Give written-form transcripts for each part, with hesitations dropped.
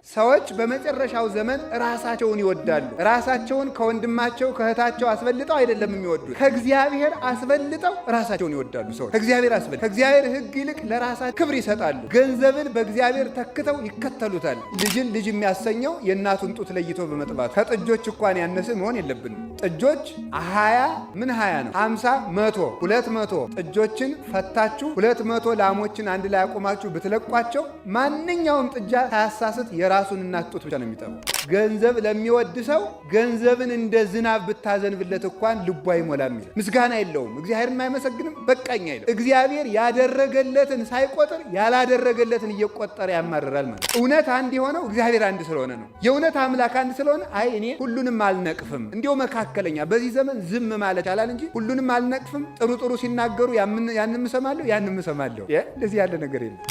ሰዎች በመጨረሻው ዘመን ራሳቸውን ይወዳሉ። ራሳቸውን ከወንድማቸው ከእህታቸው አስበልጠው አይደለም የሚወዱት፣ ከእግዚአብሔር አስበልጠው ራሳቸውን ይወዳሉ። ሰዎች ከእግዚአብሔር ሕግ ይልቅ ለራሳቸው ክብር ይሰጣሉ። ገንዘብን በእግዚአብሔር ተክተው ይከተሉታል። ልጅን ልጅ የሚያሰኘው የእናቱን ጡት ለይቶ በመጥባቱ። ከጥጆች እንኳን ያነሰ መሆን የለብንም። ጥጆች 20 ነው 50 100 200 ጥጆችን ፈታችሁ 200 ላሞችን አንድ ላይ አቆማችሁ ብትለቋቸው ማንኛውም ጥጃ ሳያሳስት የራሱን እናት ጡት ብቻ ነው የሚጠባው። ገንዘብ ለሚወድ ሰው ገንዘብን እንደ ዝናብ ብታዘንብለት እንኳን ልቡ አይሞላም ይላል። ምስጋና የለውም። እግዚአብሔርን አይመሰግንም። በቃኝ አይልም። እግዚአብሔር ያደረገለትን ሳይቆጥር ያላደረገለትን እየቆጠረ ያማርራል ማለት። እውነት አንድ የሆነው እግዚአብሔር አንድ ስለሆነ ነው። የእውነት አምላክ አንድ ስለሆነ አይ እኔ ሁሉንም አልነቅፍም፣ እንዲያው መካከለኛ በዚህ ዘመን ዝም ማለት ይቻላል እንጂ ሁሉንም አልነቅፍም። ጥሩ ሲናገሩ ያንም እሰማለሁ፣ ያንም እሰማለሁ። እንደዚህ ያለ ነገር የለም።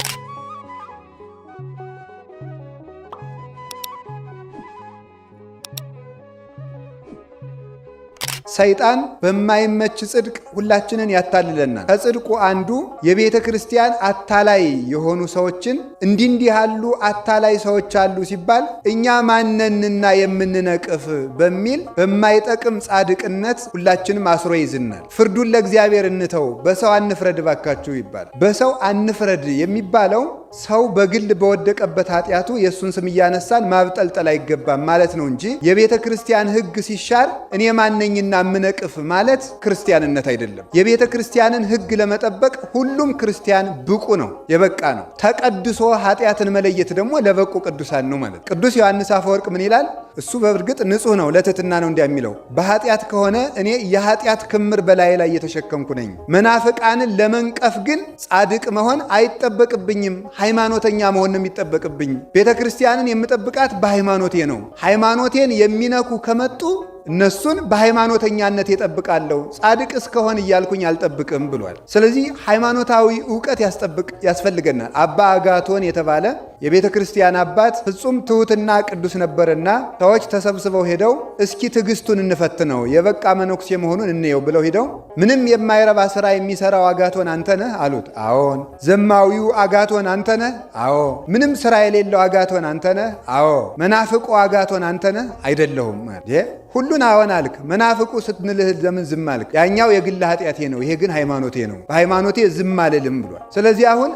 ሰይጣን በማይመች ጽድቅ ሁላችንን ያታልለናል። ከጽድቁ አንዱ የቤተ ክርስቲያን አታላይ የሆኑ ሰዎችን እንዲህ ያሉ አታላይ ሰዎች አሉ ሲባል እኛ ማነንና የምንነቅፍ በሚል በማይጠቅም ጻድቅነት ሁላችንም አስሮ ይዝናል። ፍርዱን ለእግዚአብሔር እንተው፣ በሰው አንፍረድ ባካችሁ ይባል። በሰው አንፍረድ የሚባለው ሰው በግል በወደቀበት ኃጢአቱ የእሱን ስም እያነሳን ማብጠልጠል አይገባም ማለት ነው እንጂ የቤተ ክርስቲያን ሕግ ሲሻር እኔ ማነኝና ምነቅፍ ማለት ክርስቲያንነት አይደለም። የቤተ ክርስቲያንን ሕግ ለመጠበቅ ሁሉም ክርስቲያን ብቁ ነው፣ የበቃ ነው። ተቀድሶ ኃጢአትን መለየት ደግሞ ለበቁ ቅዱሳን ነው ማለት። ቅዱስ ዮሐንስ አፈወርቅ ምን ይላል? እሱ በእርግጥ ንጹሕ ነው፣ ለትሕትና ነው እንዲያሚለው። በኃጢአት ከሆነ እኔ የኃጢአት ክምር በላይ ላይ እየተሸከምኩ ነኝ። መናፍቃንን ለመንቀፍ ግን ጻድቅ መሆን አይጠበቅብኝም፣ ሃይማኖተኛ መሆን ነው የሚጠበቅብኝ። ቤተ ክርስቲያንን የምጠብቃት በሃይማኖቴ ነው። ሃይማኖቴን የሚነኩ ከመጡ እነሱን በሃይማኖተኛነት የጠብቃለሁ፣ ጻድቅ እስከሆን እያልኩኝ አልጠብቅም ብሏል። ስለዚህ ሃይማኖታዊ ዕውቀት ያስፈልገናል። አባ አጋቶን የተባለ የቤተ ክርስቲያን አባት ፍጹም ትሑትና ቅዱስ ነበርና ሰዎች ተሰብስበው ሄደው እስኪ ትዕግስቱን እንፈትነው የበቃ መነኩሴ መሆኑን እንየው ብለው ሄደው ምንም የማይረባ ስራ የሚሰራው አጋቶን አንተ ነህ አሉት። አዎን። ዘማዊው አጋቶን አንተ ነህ? አዎ። ምንም ስራ የሌለው አጋቶን አንተ ነህ? አዎ። መናፍቁ አጋቶን አንተ ነህ? አይደለሁም። ሁሉን አዎን አልክ። መናፍቁ ስትንልህ ለምን ዝም አልክ? ያኛው የግል ኃጢአቴ ነው፣ ይሄ ግን ሃይማኖቴ ነው፣ በሃይማኖቴ ዝም አልልም ብሏል። ስለዚህ አሁን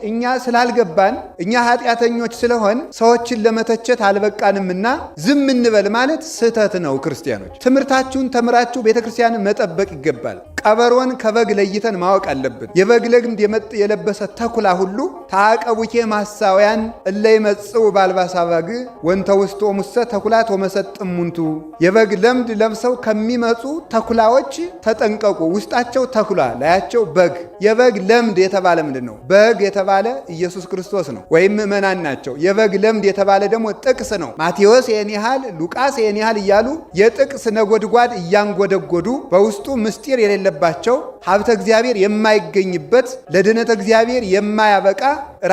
እኛ ስላልገባን እኛ ኃጢአተኞች ስለሆን ሰዎችን ለመተቸት አልበቃንምና ዝም እንበል ማለት ስህተት ነው። ክርስቲያኖች ትምህርታችሁን ተምራችሁ ቤተክርስቲያንን መጠበቅ ይገባል። ቀበሮን ከበግ ለይተን ማወቅ አለብን። የበግ ለምድ የለበሰ ተኩላ ሁሉ ታቀቡኬ ማሳውያን እለ ይመጽኡ ባልባሳ በግ ወንተ ውስጥ ሙሰ ተኩላት ወመሰጥሙንቱ የበግ ለምድ ለብሰው ከሚመጡ ተኩላዎች ተጠንቀቁ። ውስጣቸው ተኩላ ላያቸው በግ። የበግ ለምድ የተባለ ምንድን ነው? በግ የተባለ ኢየሱስ ክርስቶስ ነው፣ ወይም ምእመናን ናቸው። የበግ ለምድ የተባለ ደግሞ ጥቅስ ነው። ማቴዎስ ይህን ያህል፣ ሉቃስ ይህን ያህል እያሉ የጥቅስ ነጎድጓድ እያንጎደጎዱ በውስጡ ምስጢር የሌለባቸው ሀብተ እግዚአብሔር የማይገኝበት ለድነተ እግዚአብሔር የማያበቃ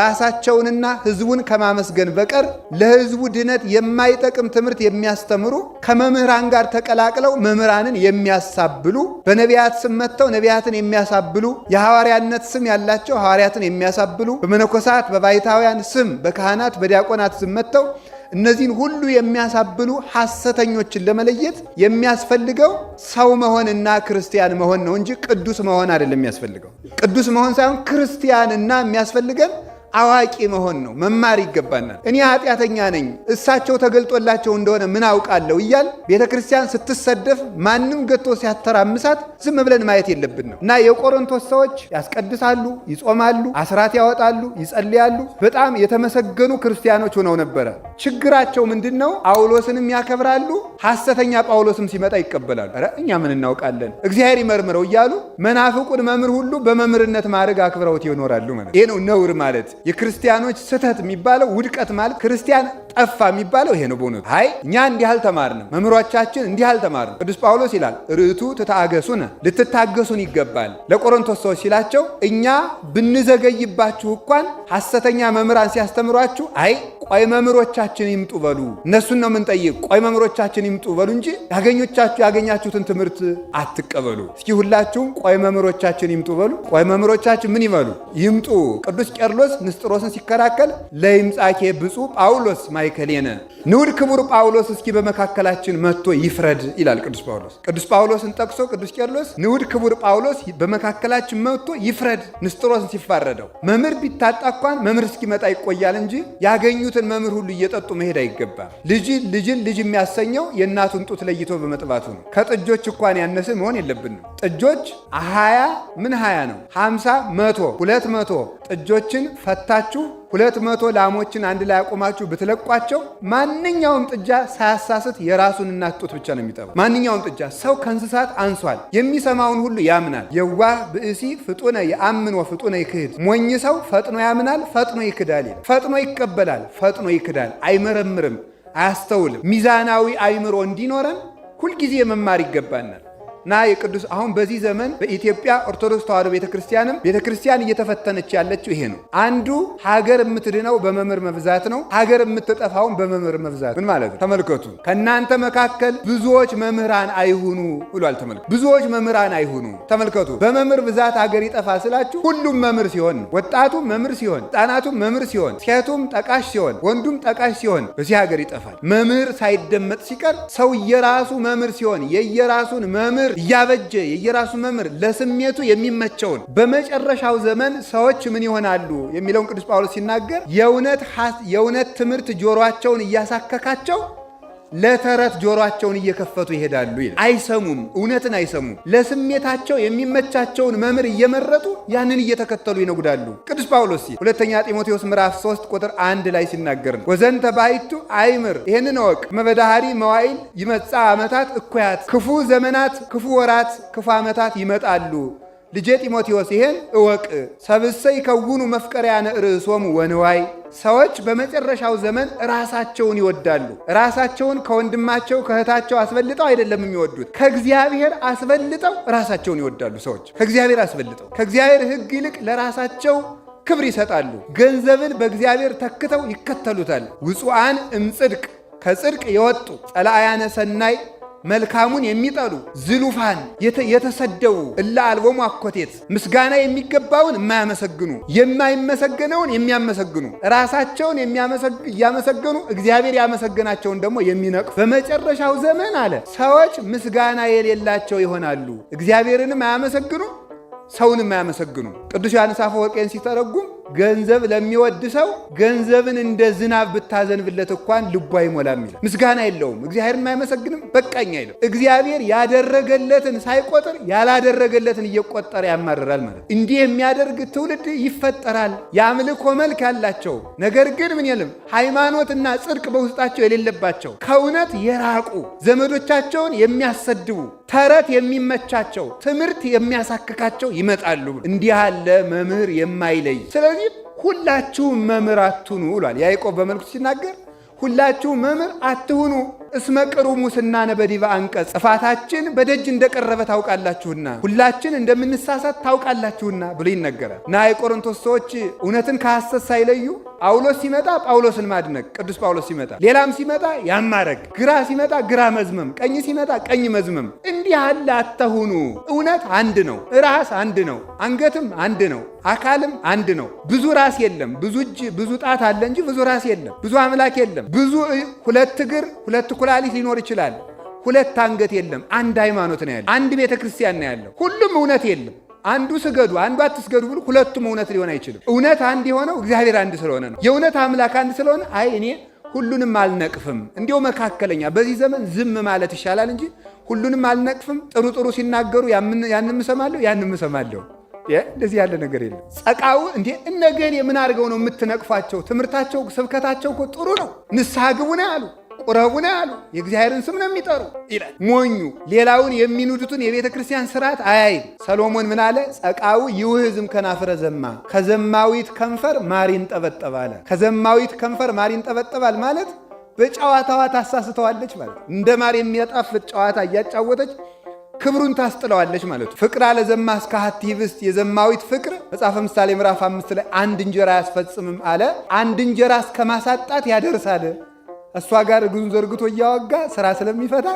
ራሳቸውንና ሕዝቡን ከማመስገን በቀር ለሕዝቡ ድነት የማይጠቅም ትምህርት የሚያስተምሩ ከመምህራን ጋር ተቀላቅለው መምህራንን የሚያሳብሉ በነቢያት ስም መጥተው ነቢያትን የሚያሳብሉ የሐዋርያነት ስም ያላቸው ሐዋርያትን የሚያሳብሉ በመነኮሳት በባይታውያን ስም በካህናት በዲያቆናት ስም መጥተው እነዚህን ሁሉ የሚያሳብሉ ሐሰተኞችን ለመለየት የሚያስፈልገው ሰው መሆንና ክርስቲያን መሆን ነው እንጂ ቅዱስ መሆን አይደለም የሚያስፈልገው። ቅዱስ መሆን ሳይሆን ክርስቲያንና የሚያስፈልገን አዋቂ መሆን ነው። መማር ይገባናል። እኔ ኃጢአተኛ ነኝ እሳቸው ተገልጦላቸው እንደሆነ ምን አውቃለሁ እያል ቤተ ክርስቲያን ስትሰደፍ ማንም ገቶ ሲያተራምሳት ዝም ብለን ማየት የለብን ነው። እና የቆሮንቶስ ሰዎች ያስቀድሳሉ፣ ይጾማሉ፣ አስራት ያወጣሉ፣ ይጸልያሉ። በጣም የተመሰገኑ ክርስቲያኖች ሆነው ነበረ። ችግራቸው ምንድን ነው? ጳውሎስንም ያከብራሉ፣ ሐሰተኛ ጳውሎስም ሲመጣ ይቀበላሉ። ኧረ እኛ ምን እናውቃለን እግዚአብሔር ይመርምረው እያሉ መናፍቁን መምህር ሁሉ በመምህርነት ማድረግ አክብረውት ይኖራሉ ማለት ይሄ ነው ነውር ማለት። የክርስቲያኖች ስህተት የሚባለው ውድቀት ማለት ክርስቲያን ጠፋ የሚባለው ይሄ ነው። በእውነቱ እኛ እንዲህ አልተማርንም፣ መምህሮቻችን እንዲህ አልተማርንም። ቅዱስ ጳውሎስ ይላል ርቱ ትታገሱነ፣ ልትታገሱን ይገባል ለቆሮንቶስ ሰዎች ሲላቸው እኛ ብንዘገይባችሁ እንኳን ሐሰተኛ መምህራን ሲያስተምሯችሁ ቆይ መምህሮቻችን ይምጡ በሉ፣ እነሱን ነው የምንጠይቅ፣ ቆይ መምህሮቻችን ይምጡ በሉ እንጂ ያገኛችሁትን ትምህርት አትቀበሉ። እስኪ ሁላችሁም ቆይ መምህሮቻችን ይምጡ በሉ። ቆይ መምህሮቻችን ምን ይበሉ? ይምጡ። ቅዱስ ቄርሎስ ንስጥሮስን ሲከራከል ለይምጻኬ ብፁዕ ጳውሎስ ማእከሌነ ንዑድ ክቡር ጳውሎስ እስኪ በመካከላችን መጥቶ ይፍረድ ይላል ቅዱስ ጳውሎስ። ቅዱስ ጳውሎስን ጠቅሶ ቅዱስ ቄርሎስ ንዑድ ክቡር ጳውሎስ በመካከላችን መጥቶ ይፍረድ ንስጥሮስን ሲፋረደው። መምህር ቢታጣ እንኳን መምህር እስኪመጣ ይቆያል እንጂ ያገኙትን መምህር ሁሉ እየጠጡ መሄድ አይገባም። ልጅን ልጅ የሚያሰኘው የእናቱን ጡት ለይቶ በመጥባቱ ነው። ከጥጆች እንኳን ያነሰ መሆን የለብንም። ጥጆች 20 ነው 50 100 200 ጥጆችን ፈታችሁ 200 ላሞችን አንድ ላይ አቆማችሁ ብትለቋቸው ማንኛውም ጥጃ ሳያሳስት የራሱን እናት ጡት ብቻ ነው የሚጠባው። ማንኛውም ጥጃ ሰው ከእንስሳት አንሷል። የሚሰማውን ሁሉ ያምናል። የዋህ ብእሲ ፍጡነ የአምን ወፍጡነ ይክህድ። ሞኝ ሰው ፈጥኖ ያምናል፣ ፈጥኖ ይክዳል። ፈጥኖ ይቀበላል፣ ፈጥኖ ይክዳል። አይመረምርም፣ አያስተውልም። ሚዛናዊ አይምሮ እንዲኖረን ሁልጊዜ መማር ይገባናል። እና የቅዱስ አሁን በዚህ ዘመን በኢትዮጵያ ኦርቶዶክስ ተዋሕዶ ቤተክርስቲያን እየተፈተነች ያለችው ይሄ ነው። አንዱ ሀገር የምትድነው በመምህር መብዛት ነው። ሀገር የምትጠፋውን በመምህር መብዛት። ምን ማለት ነው? ተመልከቱ። ከእናንተ መካከል ብዙዎች መምህራን አይሁኑ ብሏል። ተመልከቱ። ብዙዎች መምህራን አይሁኑ። ተመልከቱ። በመምህር ብዛት ሀገር ይጠፋ ስላችሁ ሁሉም መምህር ሲሆን ነው። ወጣቱም መምህር ሲሆን፣ ሕፃናቱም መምህር ሲሆን፣ ሴቱም ጠቃሽ ሲሆን፣ ወንዱም ጠቃሽ ሲሆን በዚህ ሀገር ይጠፋል። መምህር ሳይደመጥ ሲቀር ሰው የራሱ መምህር ሲሆን የየራሱን መምህር እያበጀ የየራሱ መምህር ለስሜቱ የሚመቸውን በመጨረሻው ዘመን ሰዎች ምን ይሆናሉ የሚለውን ቅዱስ ጳውሎስ ሲናገር የእውነት ትምህርት ጆሮአቸውን እያሳከካቸው ለተረት ጆሮአቸውን እየከፈቱ ይሄዳሉ ይላል። አይሰሙም፣ እውነትን አይሰሙም። ለስሜታቸው የሚመቻቸውን መምህር እየመረጡ ያንን እየተከተሉ ይነጉዳሉ። ቅዱስ ጳውሎስ ሁለተኛ ጢሞቴዎስ ምዕራፍ 3 ቁጥር 1 ላይ ሲናገር ወዘንተ ባይቱ አይምር፣ ይሄንን እወቅ፣ መበዳሃሪ መዋይል ይመጻ ዓመታት እኩያት፣ ክፉ ዘመናት፣ ክፉ ወራት፣ ክፉ ዓመታት ይመጣሉ። ልጄ ጢሞቴዎስ ይሄን እወቅ። ሰብእሰ ይከውኑ መፍቀሪያነ ርእሶሙ ወንዋይ፣ ሰዎች በመጨረሻው ዘመን ራሳቸውን ይወዳሉ። ራሳቸውን ከወንድማቸው ከእህታቸው አስበልጠው አይደለም የሚወዱት፣ ከእግዚአብሔር አስበልጠው ራሳቸውን ይወዳሉ። ሰዎች ከእግዚአብሔር አስበልጠው ከእግዚአብሔር ሕግ ይልቅ ለራሳቸው ክብር ይሰጣሉ። ገንዘብን በእግዚአብሔር ተክተው ይከተሉታል። ውጹአን እምጽድቅ፣ ከጽድቅ የወጡ ጸላእያነ ሰናይ፣ መልካሙን የሚጠሉ ዝሉፋን፣ የተሰደቡ እለ አልቦሙ አኮቴት፣ ምስጋና የሚገባውን የማያመሰግኑ የማይመሰገነውን የሚያመሰግኑ፣ ራሳቸውን እያመሰገኑ እግዚአብሔር ያመሰገናቸውን ደግሞ የሚነቅፉ፣ በመጨረሻው ዘመን አለ ሰዎች ምስጋና የሌላቸው ይሆናሉ። እግዚአብሔርንም አያመሰግኑ፣ ሰውንም አያመሰግኑ። ቅዱስ ዮሐንስ አፈወርቄን ሲተረጉም ገንዘብ ለሚወድ ሰው ገንዘብን እንደ ዝናብ ብታዘንብለት እንኳን ልቡ አይሞላም ይላል። ምስጋና የለውም፣ እግዚአብሔርን አይመሰግንም፣ በቃኝ አይልም። እግዚአብሔር ያደረገለትን ሳይቆጥር ያላደረገለትን እየቆጠረ ያማርራል ማለት። እንዲህ የሚያደርግ ትውልድ ይፈጠራል። የአምልኮ መልክ ያላቸው ነገር ግን ምን የለም ሃይማኖትና ጽድቅ በውስጣቸው የሌለባቸው፣ ከእውነት የራቁ፣ ዘመዶቻቸውን የሚያሰድቡ፣ ተረት የሚመቻቸው፣ ትምህርት የሚያሳክካቸው ይመጣሉ። እንዲህ ያለ መምህር የማይለይ። ስለዚህ ሁላችሁም መምህር አትሁኑ ብሏል ያዕቆብ በመልእክቱ ሲናገር፣ ሁላችሁም መምህር አትሁኑ እስመ ቅሩሙ ሙስናነ በዲበ አንቀጽ፣ ጥፋታችን በደጅ እንደቀረበ ታውቃላችሁና፣ ሁላችን እንደምንሳሳት ታውቃላችሁና ብሎ ይነገራል። እና የቆሮንቶስ ሰዎች እውነትን ከሐሰት ሳይለዩ ጳውሎስ ሲመጣ ጳውሎስን ማድነቅ፣ ቅዱስ ጳውሎስ ሲመጣ ሌላም ሲመጣ ያማረግ፣ ግራ ሲመጣ ግራ መዝመም፣ ቀኝ ሲመጣ ቀኝ መዝመም። እንዲህ አለ አትሁኑ። እውነት አንድ ነው፣ ራስ አንድ ነው፣ አንገትም አንድ ነው፣ አካልም አንድ ነው። ብዙ ራስ የለም። ብዙ እጅ ብዙ ጣት አለ እንጂ ብዙ ራስ የለም። ብዙ አምላክ የለም። ብዙ ሁለት እግር ሁለት ኩላሊት ሊኖር ይችላል። ሁለት አንገት የለም። አንድ ሃይማኖት ነው ያለው። አንድ ቤተ ክርስቲያን ነው ያለው። ሁሉም እውነት የለም። አንዱ ስገዱ አንዱ አትስገዱ ብሎ ሁለቱም እውነት ሊሆን አይችልም። እውነት አንድ የሆነው እግዚአብሔር አንድ ስለሆነ ነው። የእውነት አምላክ አንድ ስለሆነ እኔ ሁሉንም አልነቅፍም፣ እንዲሁ መካከለኛ፣ በዚህ ዘመን ዝም ማለት ይሻላል እንጂ ሁሉንም አልነቅፍም። ጥሩ ጥሩ ሲናገሩ ያንም እሰማለሁ ያንም እሰማለሁ። እንደዚህ ያለ ነገር የለም። ጸቃው እንዴ እነገን የምን አድርገው ነው የምትነቅፏቸው? ትምህርታቸው ስብከታቸው እኮ ጥሩ ነው። ንስሐ ግቡ ነው ያሉ፣ ቁረቡ ነው ያሉ፣ የእግዚአብሔርን ስም ነው የሚጠሩ ይላል። ሞኙ ሌላውን የሚንዱትን የቤተ ክርስቲያን ስርዓት አያይም። ሰሎሞን ምን አለ? ጸቃው ይውህዝም ከናፍረ ዘማ፣ ከዘማዊት ከንፈር ማር ይንጠበጠባል። ከዘማዊት ከንፈር ማር ይንጠበጠባል ማለት በጨዋታዋ ታሳስተዋለች ማለት፣ እንደ ማር የሚያጣፍጥ ጨዋታ እያጫወተች ክብሩን ታስጥለዋለች ማለት። ፍቅር አለዘማ እስከ ሀቲ ህብስት፣ የዘማዊት ፍቅር መጽሐፈ ምሳሌ ምዕራፍ 5 ላይ አንድ እንጀራ አያስፈጽምም አለ። አንድ እንጀራ እስከ ማሳጣት ያደርሳል። እሷ ጋር እግሩን ዘርግቶ እያወጋ ስራ ስለሚፈታ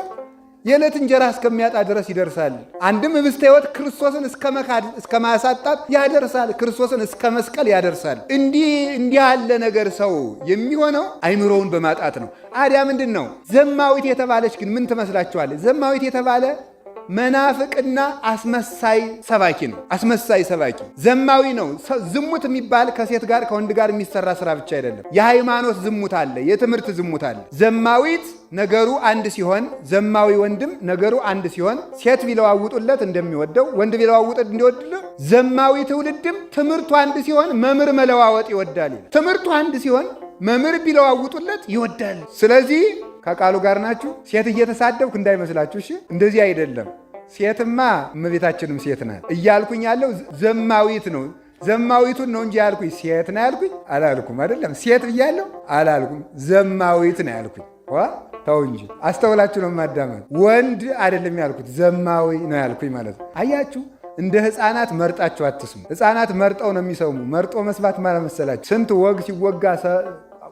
የዕለት እንጀራ እስከሚያጣ ድረስ ይደርሳል። አንድም ህብስተ ሕይወት ክርስቶስን እስከ መካድ እስከ ማሳጣት ያደርሳል። ክርስቶስን እስከ መስቀል ያደርሳል። እንዲህ ያለ ነገር ሰው የሚሆነው አይምሮውን በማጣት ነው። አዲያ ምንድን ነው? ዘማዊት የተባለች ግን ምን ትመስላችኋለች? ዘማዊት የተባለ መናፍቅና አስመሳይ ሰባኪ ነው። አስመሳይ ሰባኪ ዘማዊ ነው። ዝሙት የሚባል ከሴት ጋር ከወንድ ጋር የሚሰራ ስራ ብቻ አይደለም። የሃይማኖት ዝሙት አለ፣ የትምህርት ዝሙት አለ። ዘማዊት ነገሩ አንድ ሲሆን፣ ዘማዊ ወንድም ነገሩ አንድ ሲሆን፣ ሴት ቢለዋውጡለት እንደሚወደው ወንድ ቢለዋውጡት እንዲወድለው፣ ዘማዊ ትውልድም ትምህርቱ አንድ ሲሆን መምህር መለዋወጥ ይወዳል። ትምህርቱ አንድ ሲሆን መምህር ቢለዋውጡለት ይወዳል። ስለዚህ ከቃሉ ጋር ናችሁ። ሴት እየተሳደብኩ እንዳይመስላችሁ እሺ። እንደዚህ አይደለም። ሴትማ እመቤታችንም ሴት ናት እያልኩኝ ያለው ዘማዊት ነው። ዘማዊቱን ነው እንጂ ያልኩኝ ሴት ነው ያልኩኝ አላልኩም። አይደለም ሴት ብያለሁ አላልኩም። ዘማዊት ነው ያልኩኝ። ተው እንጂ አስተውላችሁ ነው ማዳመጥ። ወንድ አይደለም ያልኩት ዘማዊ ነው ያልኩኝ ማለት ነው። አያችሁ፣ እንደ ሕፃናት መርጣችሁ አትስሙ። ሕፃናት መርጠው ነው የሚሰሙ። መርጦ መስማት ማለት መሰላችሁ ስንት ወግ ሲወጋ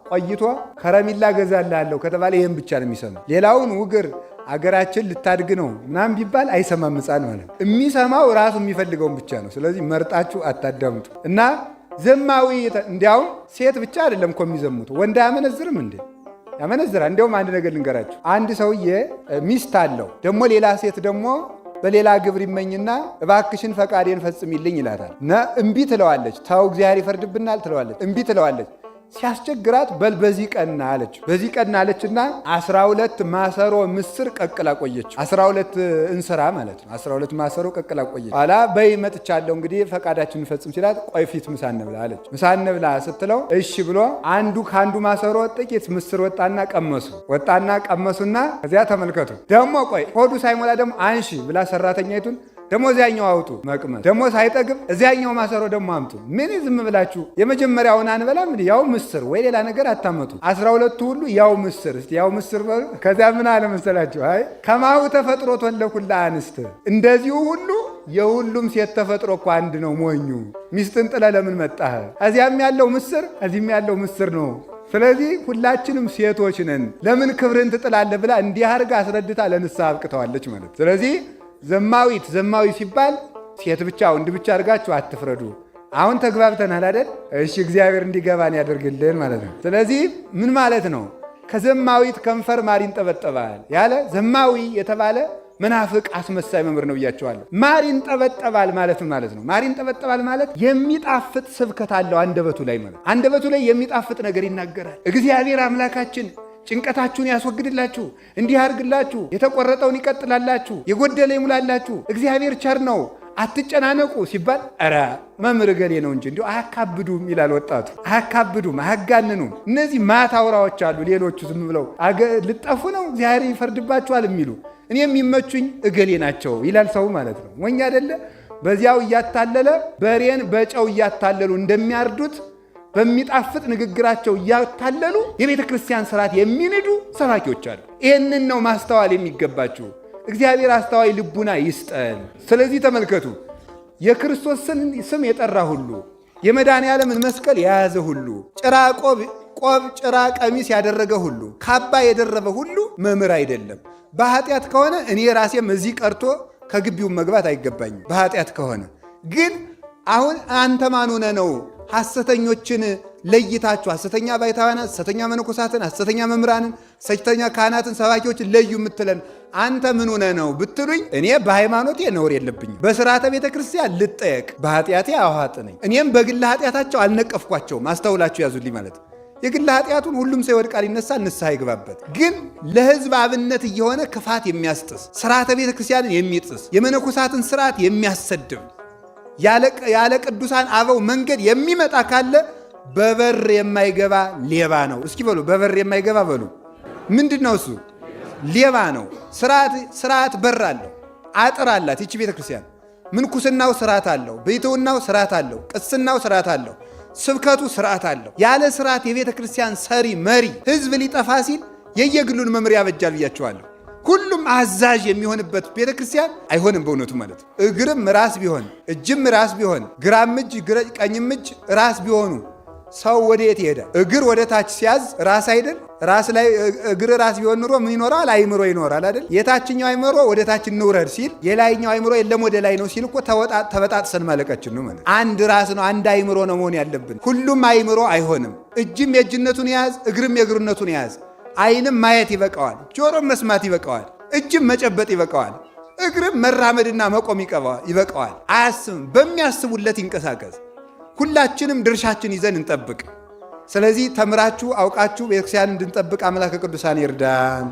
ቆይቶ ከረሚላ ገዛልሃለሁ ከተባለ ይህም ብቻ ነው የሚሰማ። ሌላውን ውግር አገራችን ልታድግ ነው ምናምን ቢባል አይሰማም ሕፃን ማለት ነው። የሚሰማው ራሱ የሚፈልገውን ብቻ ነው። ስለዚህ መርጣችሁ አታዳምጡ። እና ዘማዊ እንዲያውም ሴት ብቻ አይደለም እኮ የሚዘሙት፣ ወንድ አያመነዝርም እንዴ? ያመነዝራል። እንዲያውም አንድ ነገር ልንገራችሁ። አንድ ሰውዬ ሚስት አለው፣ ደግሞ ሌላ ሴት ደግሞ በሌላ ግብር ይመኝና እባክሽን ፈቃዴን ፈጽሚልኝ ይላታል። እምቢ ትለዋለች። ታው እግዚአብሔር ይፈርድብናል ትለዋለች። እምቢ ትለዋለች። ሲያስቸግራት በል በዚህ ቀና አለች። በዚህ ቀና አለችና 12 ማሰሮ ምስር ቀቅላ ቆየች። 12 እንስራ ማለት ነው። 12 ማሰሮ ቀቅላ ቆየች። ኋላ በይ መጥቻለሁ እንግዲህ ፈቃዳችንን ፈጽም ሲላት ቆይ ፊት ምሳ እንብላ አለች። ምሳ እንብላ ስትለው እሺ ብሎ ከአንዱ ማሰሮ ጥቂት ምስር ወጣና ቀመሱና ከዚያ ተመልከቱ ደግሞ ቆይ ሆዱ ሳይሞላ ደግሞ አንሺ ብላ ሰራተኛይቱን ደግሞ እዚያኛው አውጡ መቅመስ፣ ደግሞ ሳይጠግብ እዚያኛው ማሰሮ ደግሞ አምጡ። ምን ዝም ብላችሁ የመጀመሪያውን አንበላም? ያው ምስር ወይ ሌላ ነገር አታመጡ። 12ቱ ሁሉ ያው ምስር፣ እስቲ ያው ምስር በሉ። ከዚያ ምን አለ መሰላችሁ? አይ ከማሁ ተፈጥሮ ተለኩላ አንስት፣ እንደዚሁ ሁሉ የሁሉም ሴት ተፈጥሮ እኮ አንድ ነው። ሞኙ ሚስትን ጥለ ለምን መጣህ? እዚያም ያለው ምስር እዚህም ያለው ምስር ነው። ስለዚህ ሁላችንም ሴቶች ነን፣ ለምን ክብርን ትጥላለህ ብላ እንዲህ አድርጋ አስረድታ ለንስሐ አብቅተዋለች ማለት። ስለዚህ ዘማዊ ሲባል ሴት ብቻ ወንድ ብቻ አድርጋችሁ አትፍረዱ። አሁን ተግባብተናል አይደል? እሺ፣ እግዚአብሔር እንዲገባን ያደርግልን ማለት ነው። ስለዚህ ምን ማለት ነው? ከዘማዊት ከንፈር ማር ይንጠበጠባል ያለ ዘማዊ የተባለ መናፍቅ አስመሳይ መምህር ነው ብያቸዋለሁ። ማር ይንጠበጠባል ማለት ነው። ማር ይንጠበጠባል ማለት የሚጣፍጥ ስብከት አለው አንደበቱ ላይ ማለት። አንደበቱ ላይ የሚጣፍጥ ነገር ይናገራል። እግዚአብሔር አምላካችን ጭንቀታችሁን ያስወግድላችሁ፣ እንዲህ አድርግላችሁ፣ የተቆረጠውን ይቀጥላላችሁ፣ የጎደለ ይሙላላችሁ፣ እግዚአብሔር ቸር ነው፣ አትጨናነቁ ሲባል ኧረ መምህር ገሌ ነው እንጂ እንዲሁ አያካብዱም ይላል ወጣቱ። አያካብዱም፣ አያጋንኑም። እነዚህ ማታ አውራዎች አሉ። ሌሎቹ ዝም ብለው ልጠፉ ነው እግዚአብሔር ይፈርድባችኋል የሚሉ እኔ የሚመቹኝ እገሌ ናቸው ይላል ሰው ማለት ነው። ሞኝ አይደለ? በዚያው እያታለለ በሬን በጨው እያታለሉ እንደሚያርዱት በሚጣፍጥ ንግግራቸው እያታለሉ የቤተ ክርስቲያን ስርዓት የሚንዱ ሰባኪዎች አሉ። ይህንን ነው ማስተዋል የሚገባችሁ። እግዚአብሔር አስተዋይ ልቡና ይስጠን። ስለዚህ ተመልከቱ፣ የክርስቶስን ስም የጠራ ሁሉ፣ የመድኃኔዓለምን መስቀል የያዘ ሁሉ፣ ጭራ ቆብ ጭራ ቀሚስ ያደረገ ሁሉ፣ ካባ የደረበ ሁሉ መምህር አይደለም። በኃጢአት ከሆነ እኔ ራሴም እዚህ ቀርቶ ከግቢው መግባት አይገባኝም። በኃጢአት ከሆነ ግን አሁን አንተ ማን ሆነህ ነው ሐሰተኞችን ለይታችሁ ሐሰተኛ ባይታውያንን፣ ሐሰተኛ መነኮሳትን፣ ሐሰተኛ መምህራንን፣ ሐሰተኛ ካህናትን፣ ሰባኪዎችን ለዩ የምትለን አንተ ምን ሆነህ ነው ብትሉኝ፣ እኔ በሃይማኖቴ ነውር የለብኝም። በሥርዓተ ቤተ ክርስቲያን ልጠየቅ፣ በኃጢአቴ አዋጥ ነኝ። እኔም በግል ኃጢአታቸው አልነቀፍኳቸውም። አስተውላችሁ ያዙልኝ ማለት የግል ኃጢአቱን ሁሉም ሰው ይወድቃል፣ ይነሳል፣ ንስሐ ይግባበት። ግን ለሕዝብ አብነት እየሆነ ክፋት የሚያስጥስ ሥርዓተ ቤተ ክርስቲያንን የሚጥስ የመነኮሳትን ሥርዓት የሚያሰድብ ያለ ቅዱሳን አበው መንገድ የሚመጣ ካለ በበር የማይገባ ሌባ ነው። እስኪ በሉ በበር የማይገባ በሉ። ምንድን ነው እሱ? ሌባ ነው። ስርዓት በር አለው፣ አጥር አላት ይቺ ቤተ ክርስቲያን። ምንኩስናው ስርዓት አለው፣ ቤትውናው ስርዓት አለው፣ ቅስናው ስርዓት አለው፣ ስብከቱ ስርዓት አለው። ያለ ስርዓት የቤተ ክርስቲያን ሰሪ መሪ ህዝብ ሊጠፋ ሲል የየግሉን መምሪያ ያበጃል ብያቸዋለሁ። ሁሉም አዛዥ የሚሆንበት ቤተ ክርስቲያን አይሆንም በእውነቱ ማለት ነው። እግርም ራስ ቢሆን፣ እጅም ራስ ቢሆን፣ ግራም እጅ ቀኝም እጅ ራስ ቢሆኑ ሰው ወዴት ይሄዳል? እግር ወደ ታች ሲያዝ ራስ አይደል? ራስ ላይ እግር ራስ ቢሆን ኑሮ ምን ይኖራል? አይምሮ ይኖራል አይደል? የታችኛው አይምሮ ወደ ታች እንውረድ ሲል የላይኛው አይምሮ የለም ወደ ላይ ነው ሲል እኮ ተበጣጥሰን ማለቃችን ነው ማለት። አንድ ራስ ነው፣ አንድ አይምሮ ነው መሆን ያለብን። ሁሉም አይምሮ አይሆንም። እጅም የእጅነቱን ያዝ፣ እግርም የእግርነቱን ያዝ። አይንም ማየት ይበቃዋል፣ ጆሮም መስማት ይበቃዋል፣ እጅም መጨበጥ ይበቃዋል፣ እግርም መራመድና መቆም ይበቃዋል። አያስብም፣ በሚያስቡለት ይንቀሳቀስ። ሁላችንም ድርሻችን ይዘን እንጠብቅ። ስለዚህ ተምራችሁ አውቃችሁ ቤተክርስቲያን እንድንጠብቅ አምላከ ቅዱሳን ይርዳን።